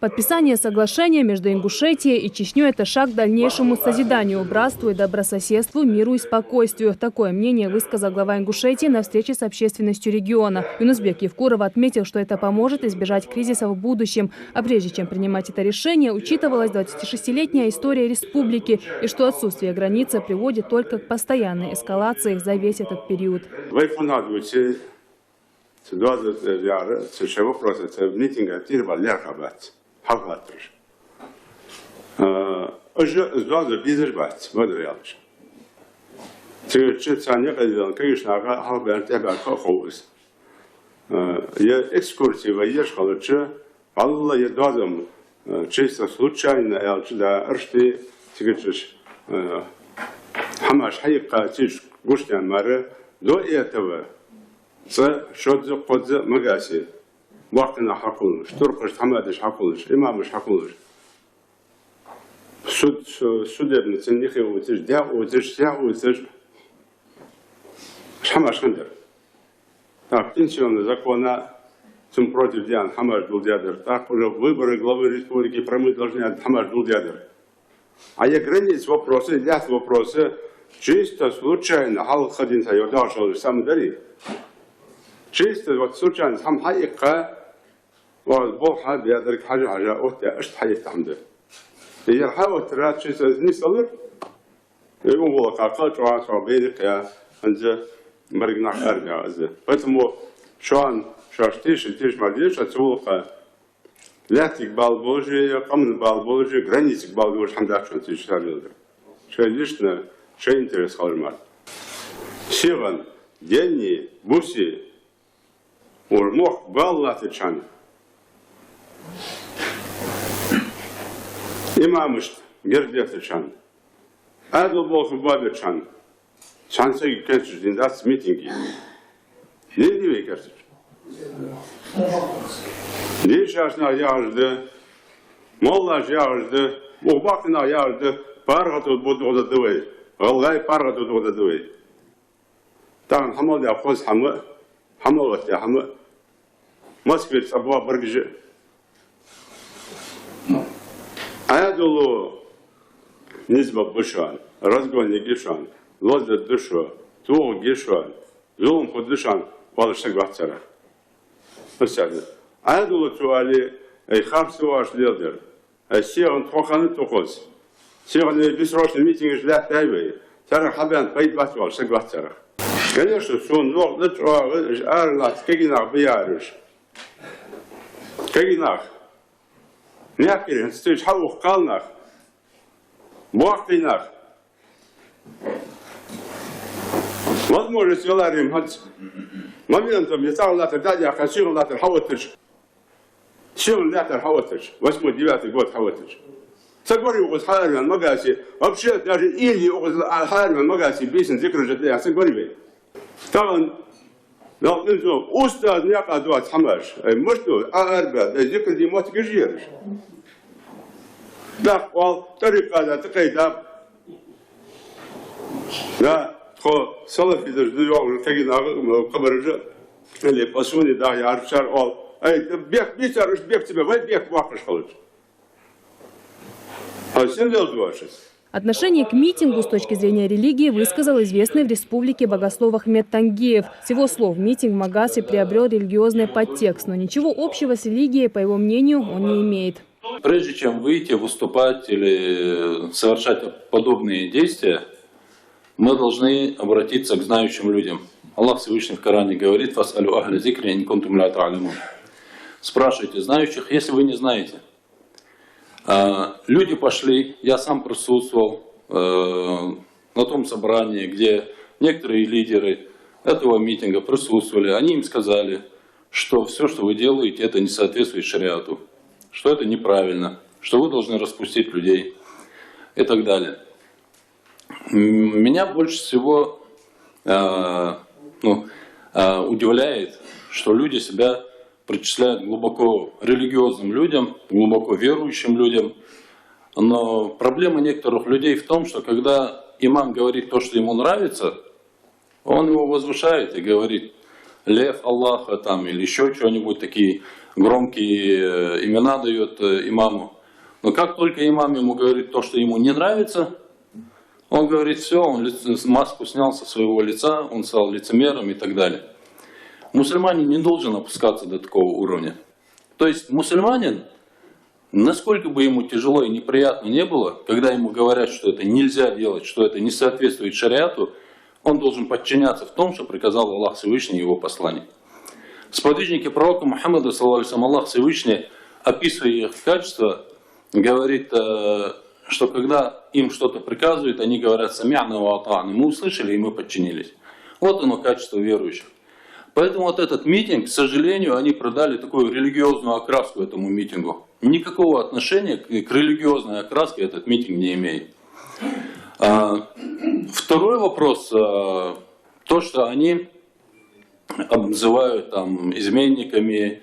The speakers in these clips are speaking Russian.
Подписание соглашения между Ингушетией и Чечней – это шаг к дальнейшему созиданию, братству и добрососедству, миру и спокойствию. Такое мнение высказал глава Ингушетии на встрече с общественностью региона. Юнусбек Евкуров отметил, что это поможет избежать кризиса в будущем. А прежде чем принимать это решение, учитывалась 26-летняя история республики и что отсутствие границы приводит только к постоянной эскалации за весь этот период. Чисто случайно, до этого шодзо кодзо магаси вахтна хакулш туркаш хамадиш хакулш имамш хакулш судебница нихе утиш дя утиш хамаш хандер так пенсионный закона zum против диан хамаш дулдядер так уже выборы главы республики мы должны хамаш дулдядер а я границ вопросы для вопросы чисто случайно халхадин сайодашал сам дари чисто вот случайно сам хайка вот бог хабиадер хажа отя اشت حيت عمده هي حاول ترى чисто не صدر يقوم هو قاقل شو بينك يا انت مرجنا ارجع поэтому شان شاشتيش تيش ماليش اتسوق لا تقبل بوجي قمن بالبوجي границы بالبوجي حمدك شو تيش شارل شو ليشنا شو интерес خالمال سيغن ديني بوسي ورموخ بالله تشان إمامشت جرديت تشان أدو بوخ بابي تشان شان سيجي كنتش دين داس ميتينجي نيني ويكرتش ليش عشنا يارده مولاش يارده وباقنا يارده بارغتو بودو دوي والله بارغتو بودو دوي تان حمل يا خوز حمل يا حمل مسكت أبوا برجع أدلو نسبة بشان رزقون يجيشان لوز الدشوا تو جيشان زوم خدشان والله شغلات سرا بسرد أدلو توالي أي خمس واش ليدر السيرن تخان تخوز سيرن بيسروش الميتينج لا تايبي ترى حبان بيت باتوال شغلات سرا конечно сон ног летро арлат кегинах биарыш кегинах някирен стыч хаух калнах буахтинах возможно свеларим хац моментом металлата дадя хасил латер хаватыч сил латер хаватыч 8-9 год хаватыч سأقولي وقت حالنا مقاسي وبشيء даже или وقت حالنا مقاسي بيسن ذكر جديد سأقولي بي طبعا لو نزوم أستاذ نيقى دوات حماش مشتو أربع ذكر دي ما تجيرش لا قال طريقة لا تقيد لا خو صلف في الدنيا تجينا قبر اللي بسوني ده يعرف شر قال أي بيك بيترش بيك تبى وين بيك واقش خالص Отношение к митингу с точки зрения религии высказал известный в республике богослов Ахмед Тангеев. С его слов, митинг в Магасе приобрел религиозный подтекст, но ничего общего с религией, по его мнению, он не имеет. Прежде чем выйти, выступать или совершать подобные действия, мы должны обратиться к знающим людям. Аллах Всевышний в Коране говорит: «Фас'алю ахля зикри ин кунтум ла та'ламун». Спрашивайте знающих, если вы не знаете. Люди пошли, я сам присутствовал на том собрании, где некоторые лидеры этого митинга присутствовали. Они им сказали, что все, что вы делаете, это не соответствует шариату, что это неправильно, что вы должны распустить людей и так далее. Меня больше всего удивляет, что люди себя причисляют глубоко религиозным людям, глубоко верующим людям. Но проблема некоторых людей в том, что когда имам говорит то, что ему нравится, он его возвышает и говорит: лев Аллаха там, или еще что-нибудь такие громкие имена дает имаму. Но как только имам ему говорит то, что ему не нравится, он говорит, все, он маску снял со своего лица, он стал лицемером и так далее. Мусульманин не должен опускаться до такого уровня. То есть мусульманин, насколько бы ему тяжело и неприятно не было, когда ему говорят, что это нельзя делать, что это не соответствует шариату, он должен подчиняться в том, что приказал Аллах Всевышний и его посланник. Сподвижники пророка Мухаммада, саллаллаху Аллах Всевышний, описывая их качества, говорит, что когда им что-то приказывают, они говорят «сами'на ва атa'на», мы услышали и мы подчинились. Вот оно качество верующих. Поэтому вот этот митинг, к сожалению, они придали такую религиозную окраску этому митингу. Никакого отношения к религиозной окраске этот митинг не имеет. Второй вопрос, то, что они обзывают там изменниками,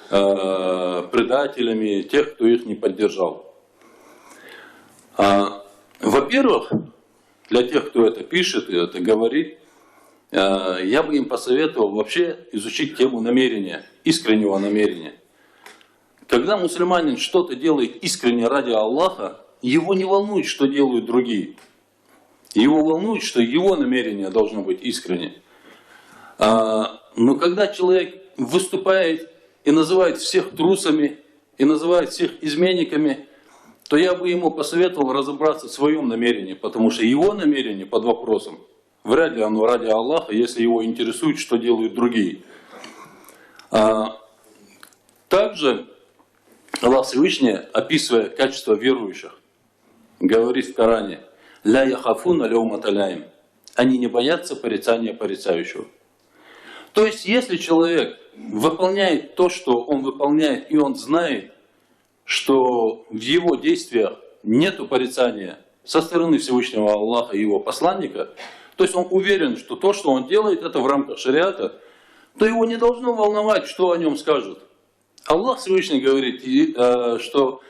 предателями тех, кто их не поддержал. Во-первых, для тех, кто это пишет и это говорит, я бы им посоветовал вообще изучить тему намерения, искреннего намерения. Когда мусульманин что-то делает искренне ради Аллаха, его не волнует, что делают другие. Его волнует, что его намерение должно быть искренне. Но когда человек выступает и называет всех трусами, и называет всех изменниками, то я бы ему посоветовал разобраться в своем намерении, потому что его намерение под вопросом, вряд ли оно ради Аллаха, если его интересует, что делают другие. Также Аллах Всевышний, описывая качество верующих, говорит в Коране: «Ля яхафуна леумата лаим». Они не боятся порицания порицающего. То есть, если человек выполняет то, что он выполняет, и он знает, что в его действиях нет порицания со стороны Всевышнего Аллаха и его посланника, то есть он уверен, что то, что он делает, это в рамках шариата, то его не должно волновать, что о нем скажут. Аллах Всевышний говорит, что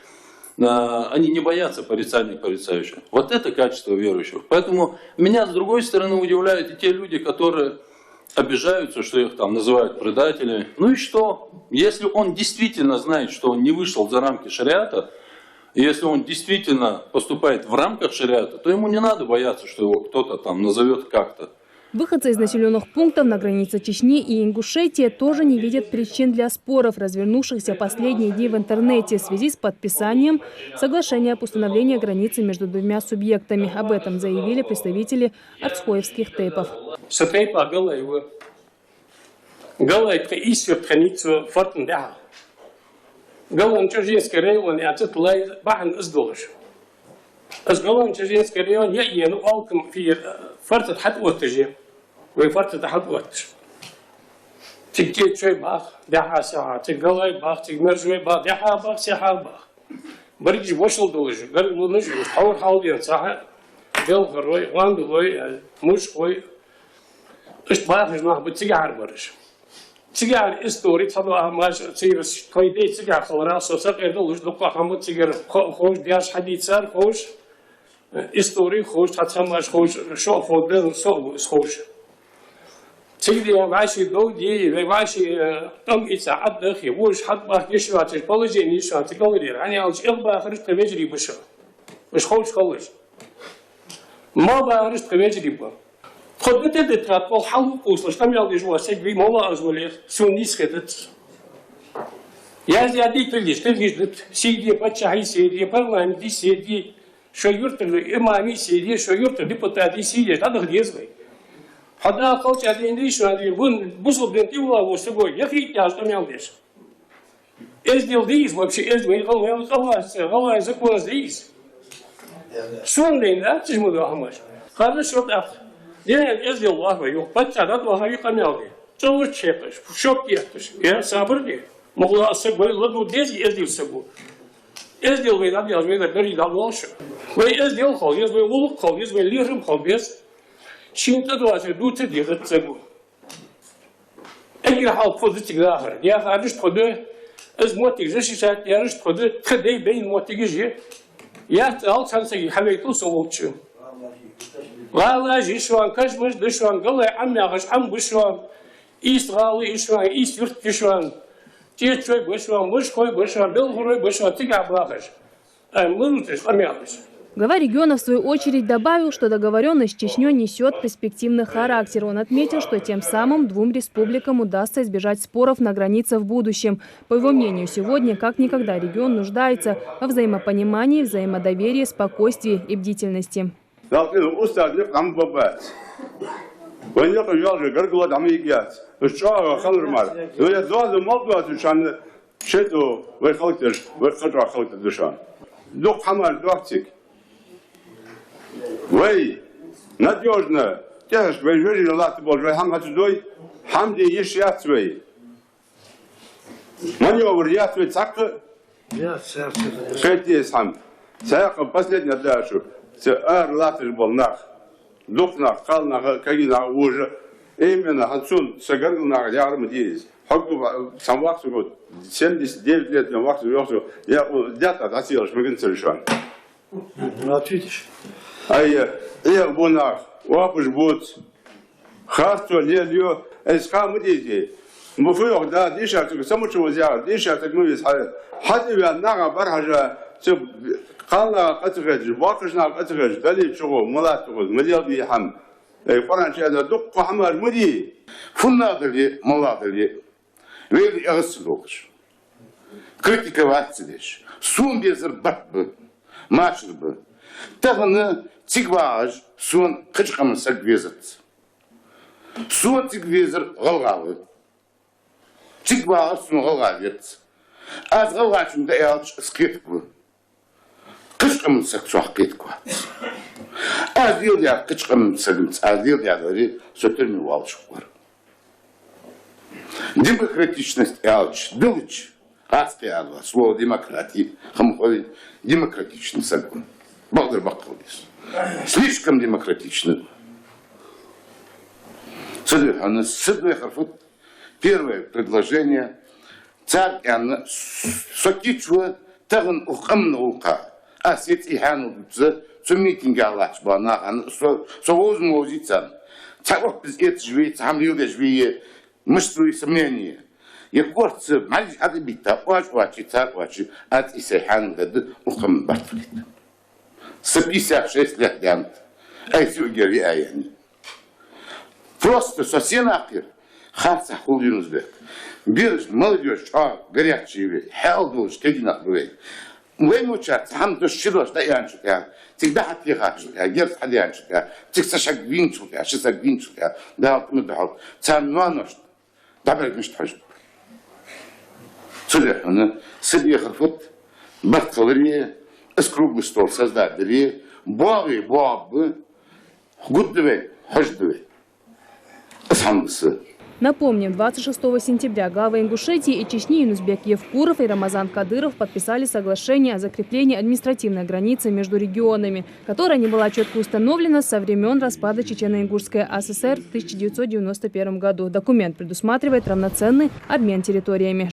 они не боятся порицания порицающего. Вот это качество верующих. Поэтому меня, с другой стороны, удивляют и те люди, которые обижаются, что их там называют предателями. Ну и что? Если он действительно знает, что он не вышел за рамки шариата, и если он действительно поступает в рамках шариата, то ему не надо бояться, что его кто-то там назовет как-то. Выходцы из населенных пунктов на границе Чечни и Ингушетии тоже не видят причин для споров, развернувшихся последние дни в интернете в связи с подписанием соглашения об установлении границы между двумя субъектами. Об этом заявили представители арцхоевских тейпов. ويفرط تحت وقتش تكتير شوي باخ دحا ساعة تقلي باخ تقمر شوي باخ دحا باخ ساعة باخ برجع وصل دوج قال له نجي حاول حاول صح قال خروي وان دوي مش خوي ايش باخ جناح بتسيجار برش سيجار استوري تطلع ماش تصير كويدي سيجار خلاص صغير دوج لقى حمد سيجار خوش دياش حديد صار خوش استوري خوش تتسماش خوش شو خود سو خوش سيدي وعاشي دودي وعاشي طم يتعد أخي وش حد ما يشوا تقولي يشوا تقولي يعني عاوز إغبا خرجت بيجري بشو مش خوش خوش ما بعرفت بيجري بوا خد تدري تقول حلو قوس لم يلقي جوا سجلي مولا أزولي سونيس كدت يا زيادي تليش سيدي بتشاهي سيدي برلمان دي سيدي شو يرت الإمامي سيدي شو يرت ديبوتاتي سيدي هذا غديزوي حدا قوتي هذه إنديش هذه بون بوصل بنتي ولا وسبوي يا أخي يا أصلا يالديش إيش ديال ديز وبشي إيش ديال غلا زكوا ديز شون لينا تجمع ذا همش هذا شرط أخ دين إيش ديال الله ويو بتشا هذا الله يقام يالدي شو تشيبش شو كياتش يا صابر دي مغلا سبوي لدو ديز إيش ديال سبوي إيش ديال وين هذا ديال وين بري دالوش وين إيش ديال خاليز وين ولق خاليز وين ليرم خاليز شين تدوات دوت ديال تسبوي أجل حال فوز تجاهر يا خارج تقدر از موتي جشيشات يا رش تقدر تخدي بين موتي جي يا تعال سانسي حبيتو صوتشو لا جي شوان كشمش دشوان قال عمي غش عم بشوان إسرائيلي إسرائيل إسرت شوان Чечой большой, мужской большой, белгорой большой, тига благаш. Мы тут сломялись. Глава региона, в свою очередь, добавил, что договоренность с Чечней несет перспективный характер. Он отметил, что тем самым двум республикам удастся избежать споров на границе в будущем. По его мнению, сегодня как никогда регион нуждается во взаимопонимании, взаимодоверии, спокойствии и бдительности. Вы надежно, тяжко, вы жили латы Божьей, хаматудой, хамди ешьяцвей. Маневр яцвей цакка. Шети сам. Саяка последняя дальше. Ар латыш был нах. Духнах, калнах, кагинах уже. Именно хансун сагаргнах ярм здесь. Хагу сам вахсу год. 79 лет я вахсу вахсу. Я дята досил, шмыгин совершен. Ответишь. Я бунах, вапуш бут, харто лелью, эскам дизи. Муфух да дишак, самучу взял, дишак так мы висали. Хадивя нага бархажа, це кална катгэж, вакшна катгэж, дали чого, мулатуг, милиарди хам. Франча да дук хамар муди. Фуннадали, муладали. Вели агслош. Критиковать лишь. Сум безер баб, мачрб. Тагны Тигваж, сон кычкамын сагвезет. Сон тигвезер галгалы. Тигваж сон галгавет. Аз галгачым да ялч скетку. Кычкамын сагчуах кетку. Аз ел я кычкамын сагымц, аз ел я говори, сөтерми уалчук бар. Демократичность ялч, дылыч. Адский адва, слово демократии, хамхоли, демократичный сагун. Балдыр баққылдес. Слишком демократично. Первое предложение. Царь Анна Сокичуа Таган Ухамна Ука. А сеть и Хану митинг Аллах Бана, Совоз Мозицан. Царок без это живет, сам люди живее, мышцу и сомнения. И корцы, мальчик адабита, уачи, царь уачи, от Исайхан гады Ухам Бартфлит. С 56 лет янт. Айсюгери аяни. Просто совсем нахер. Харца хулинузбек. Бирж, молодежь, горячие, хелдуш, кегинах бывей. Вы мучат, сам то щидош, да янчик, всегда отъехать, герц хадянчик, тих сашак винчик, шисак винчик, да, кнудал. Цам нуанош, добрый мечтаж. Судя, сидехал вот, бартфалерия, с круглый стол создатели, боги, бабы, гуддвей, хождвей. Самсы. Напомним, 26 сентября главы Ингушетии и Чечни Юнусбек Евкуров и Рамазан Кадыров подписали соглашение о закреплении административной границы между регионами, которая не была четко установлена со времен распада Чечено-Ингушской АССР в 1991 году. Документ предусматривает равноценный обмен территориями.